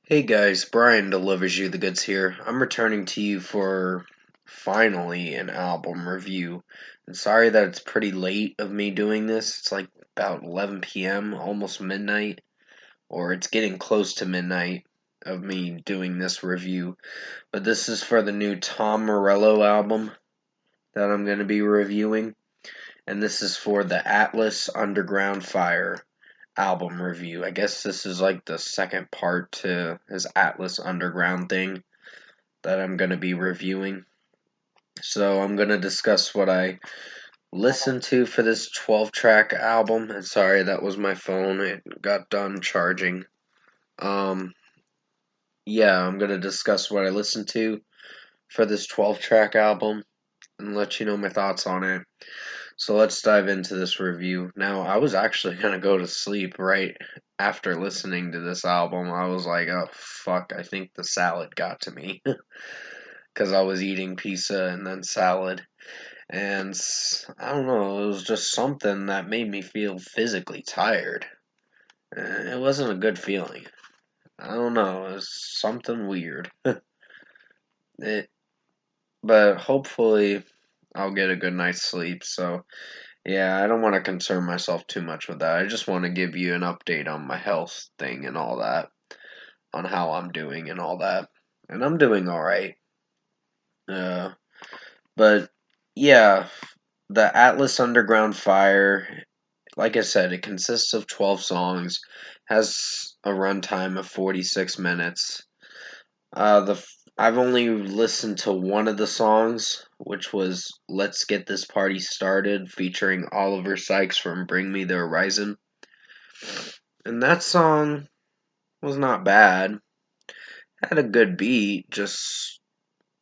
Hey guys, Brian delivers you the goods here. I'm returning to you for finally an album review. And sorry that it's pretty late of me doing this. It's like about 11 p.m., almost midnight, or it's getting close to midnight of me doing this review. But this is for the new Tom Morello album that I'm going to be reviewing. And this is for the Atlas Underground Fire album review. I guess this is like the second part to his Atlas Underground thing that I'm going to be reviewing. So I'm going to discuss what I listened to for this 12-track album. And sorry, that was my phone. It got done charging. Um yeah, I'm going to discuss what I listened to for this 12-track album and let you know my thoughts on it. So let's dive into this review. Now, I was actually going to go to sleep right after listening to this album. I was like, oh, fuck, I think the salad got to me. Because I was eating pizza and then salad. And I don't know, it was just something that made me feel physically tired. It wasn't a good feeling. I don't know, it was something weird. it, but hopefully, I'll get a good night's sleep. So, yeah, I don't want to concern myself too much with that. I just want to give you an update on my health thing and all that, on how I'm doing and all that. And I'm doing alright. Uh, but, yeah, the Atlas Underground Fire, like I said, it consists of 12 songs, has a runtime of 46 minutes. I've only listened to one of the songs, which was "Let's Get This Party Started" featuring Oliver Sykes from Bring Me the Horizon. And that song was not bad. Had a good beat, just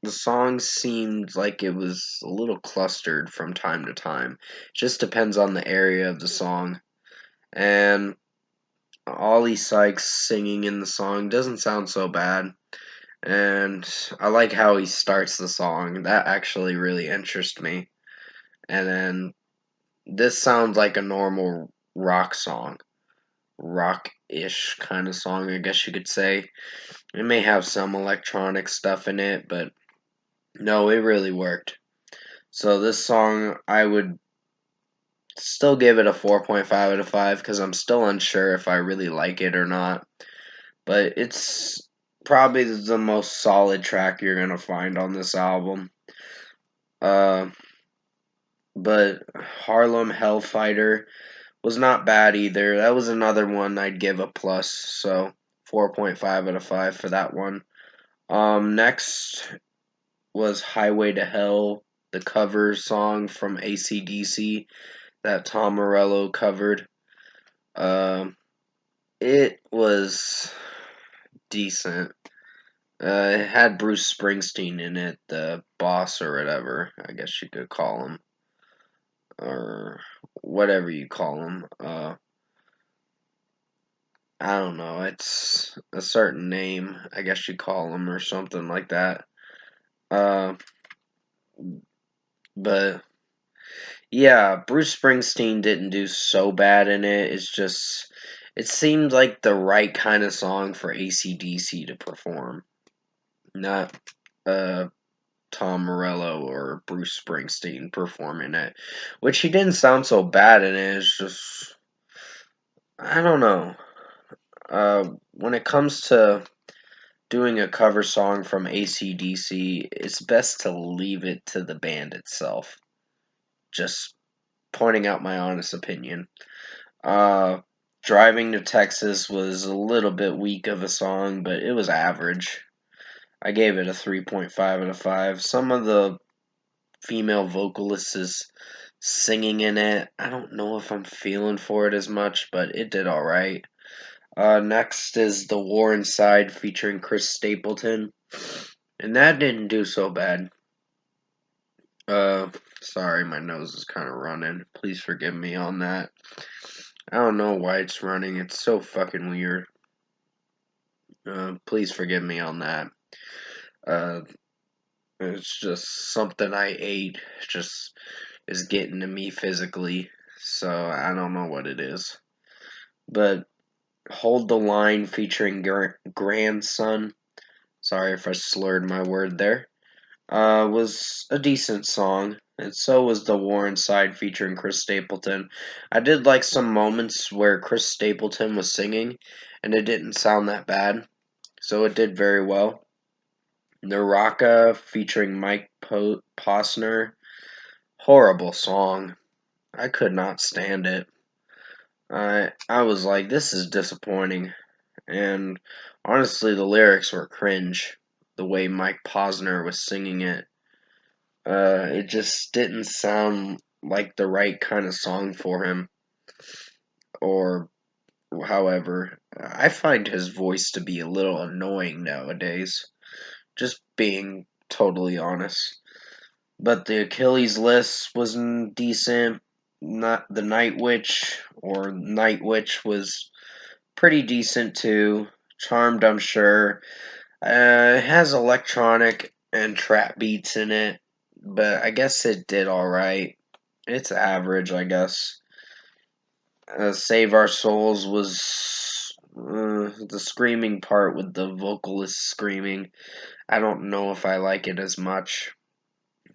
the song seemed like it was a little clustered from time to time. Just depends on the area of the song. And Ollie Sykes singing in the song doesn't sound so bad. And I like how he starts the song. That actually really interests me. And then this sounds like a normal rock song. Rock-ish kind of song, I guess you could say. It may have some electronic stuff in it, but no, it really worked. So this song, I would still give it a 4.5 out of 5 because I'm still unsure if I really like it or not. But it's probably the most solid track you're gonna find on this album. Uh, but Harlem Hellfighter was not bad either. That was another one I'd give a plus, so 4.5 out of 5 for that one. Next was Highway to Hell, the cover song from AC/DC that Tom Morello covered. Um, it was decent. It had Bruce Springsteen in it, the boss or whatever, I guess you could call him, or whatever you call him. I don't know. It's a certain name, I guess you call him, or something like that. Uh, but yeah, Bruce Springsteen didn't do so bad in it. It's just, it seemed like the right kind of song for AC/DC to perform, not uh Tom Morello or Bruce Springsteen performing it, which he didn't sound so bad in it. It's just, I don't know. When it comes to doing a cover song from AC/DC, it's best to leave it to the band itself. Just pointing out my honest opinion. Uh, Driving to Texas was a little bit weak of a song, but it was average. I gave it a 3.5 out of 5. Some of the female vocalists singing in it, I don't know if I'm feeling for it as much, but it did alright. Next is The War Inside featuring Chris Stapleton, and that didn't do so bad. Uh, Sorry, my nose is kind of running. Please forgive me on that. I don't know why it's running. It's so fucking weird. Please forgive me on that. Uh, it's just something I ate. Just is getting to me physically. So I don't know what it is. But Hold the Line featuring Grandson. Sorry if I slurred my word there. Was a decent song, and so was The War Inside featuring Chris Stapleton. I did like some moments where Chris Stapleton was singing, and it didn't sound that bad, so it did very well. Naraka featuring Postner. Horrible song. I could not stand it. I was like, this is disappointing. And honestly, the lyrics were cringe. The way Mike Posner was singing it. It just didn't sound like the right kind of song for him. Or, however, I find his voice to be a little annoying nowadays. Just being totally honest. But the Achilles list was decent. Not the Night Witch was pretty decent too. Charmed, I'm sure. It has electronic and trap beats in it, but I guess it did alright. It's average, I guess. Save Our Souls was the screaming part with the vocalist screaming. I don't know if I like it as much,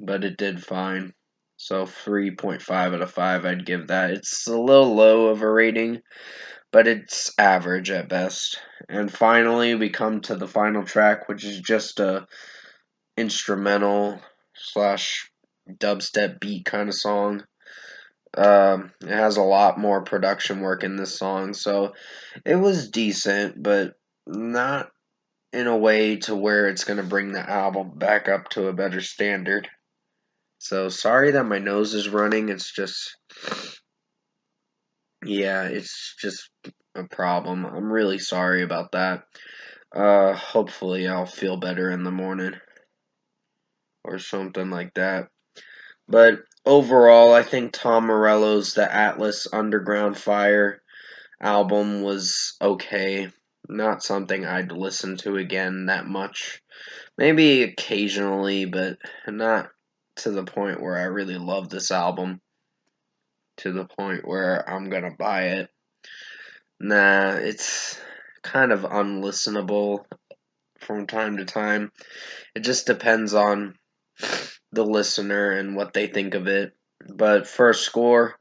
but it did fine. So 3.5 out of 5 I'd give that. It's a little low of a rating, but it's average at best. And finally, we come to the final track, which is just a instrumental slash dubstep beat kind of song. It has a lot more production work in this song, so it was decent, but not in a way to where it's going to bring the album back up to a better standard. So sorry that my nose is running. It's just, yeah, it's just a problem. I'm really sorry about that. Hopefully I'll feel better in the morning or something like that. But overall, I think Tom Morello's The Atlas Underground Fire album was okay. Not something I'd listen to again that much. Maybe occasionally, but not to the point where I really love this album. To the point where I'm gonna buy it. Nah, it's kind of unlistenable from time to time. It just depends on the listener and what they think of it. But for a score,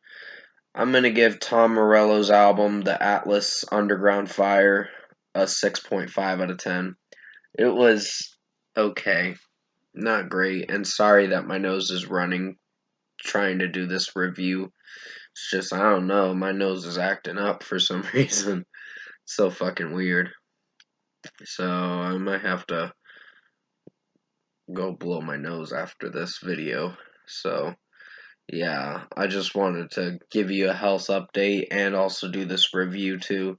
I'm going to give Tom Morello's album, The Atlas Underground Fire, a 6.5 out of 10. It was okay. Not great. And sorry that my nose is running trying to do this review. It's just, I don't know, my nose is acting up for some reason. It's so fucking weird. So I might have to go blow my nose after this video. So yeah, I just wanted to give you a health update and also do this review too.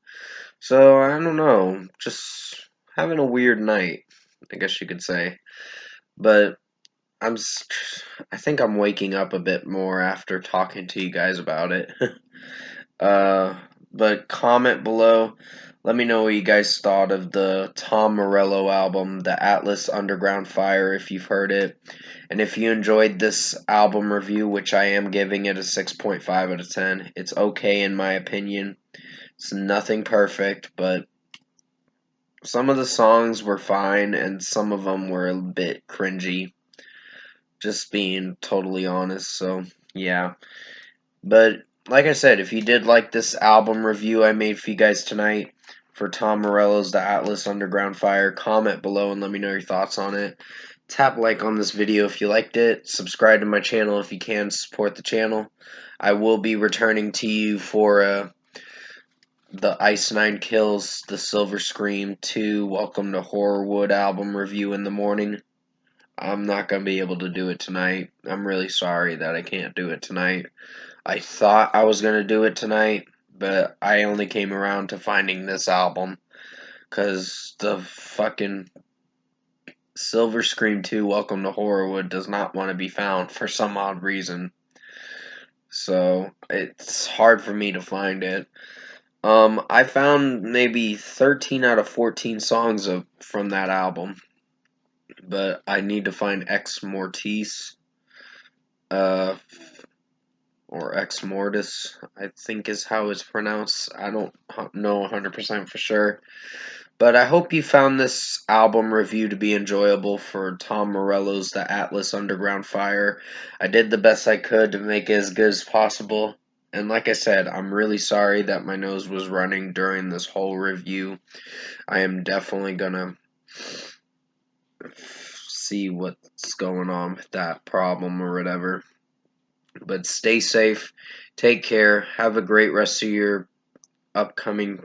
So I don't know, just having a weird night, I guess you could say. But I think I'm waking up a bit more after talking to you guys about it. uh, but comment below. Let me know what you guys thought of the Tom Morello album, The Atlas Underground Fire, if you've heard it. And if you enjoyed this album review, which I am giving it a 6.5 out of 10, it's okay in my opinion. It's nothing perfect, but some of the songs were fine and some of them were a bit cringy. Just being totally honest, so yeah. But like I said, if you did like this album review I made for you guys tonight for Tom Morello's The Atlas Underground Fire, comment below and let me know your thoughts on it. Tap like on this video if you liked it. Subscribe to my channel if you can. Support the channel. I will be returning to you for the Ice Nine Kills, the Silver Scream 2 Welcome to Horrorwood album review in the morning. I'm not going to be able to do it tonight. I'm really sorry that I can't do it tonight. I thought I was going to do it tonight, but I only came around to finding this album because the fucking Silver Scream 2 Welcome to Horrorwood does not want to be found for some odd reason. So it's hard for me to find it. I found maybe 13 out of 14 songs from that album, but I need to find Ex Mortis, or or Ex Mortis, I think is how it's pronounced. I don't know 100% for sure. But I hope you found this album review to be enjoyable for Tom Morello's The Atlas Underground Fire. I did the best I could to make it as good as possible. And like I said, I'm really sorry that my nose was running during this whole review. I am definitely gonna see what's going on with that problem or whatever. But stay safe, take care, have a great rest of your upcoming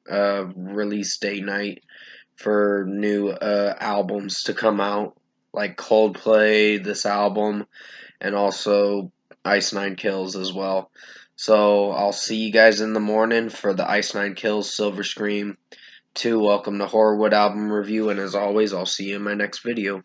release day night for new albums to come out, like Coldplay, this album, and also Ice Nine Kills as well. So I'll see you guys in the morning for the Ice Nine Kills Silver Scream 2 Welcome to Horrorwood album review, and as always, I'll see you in my next video.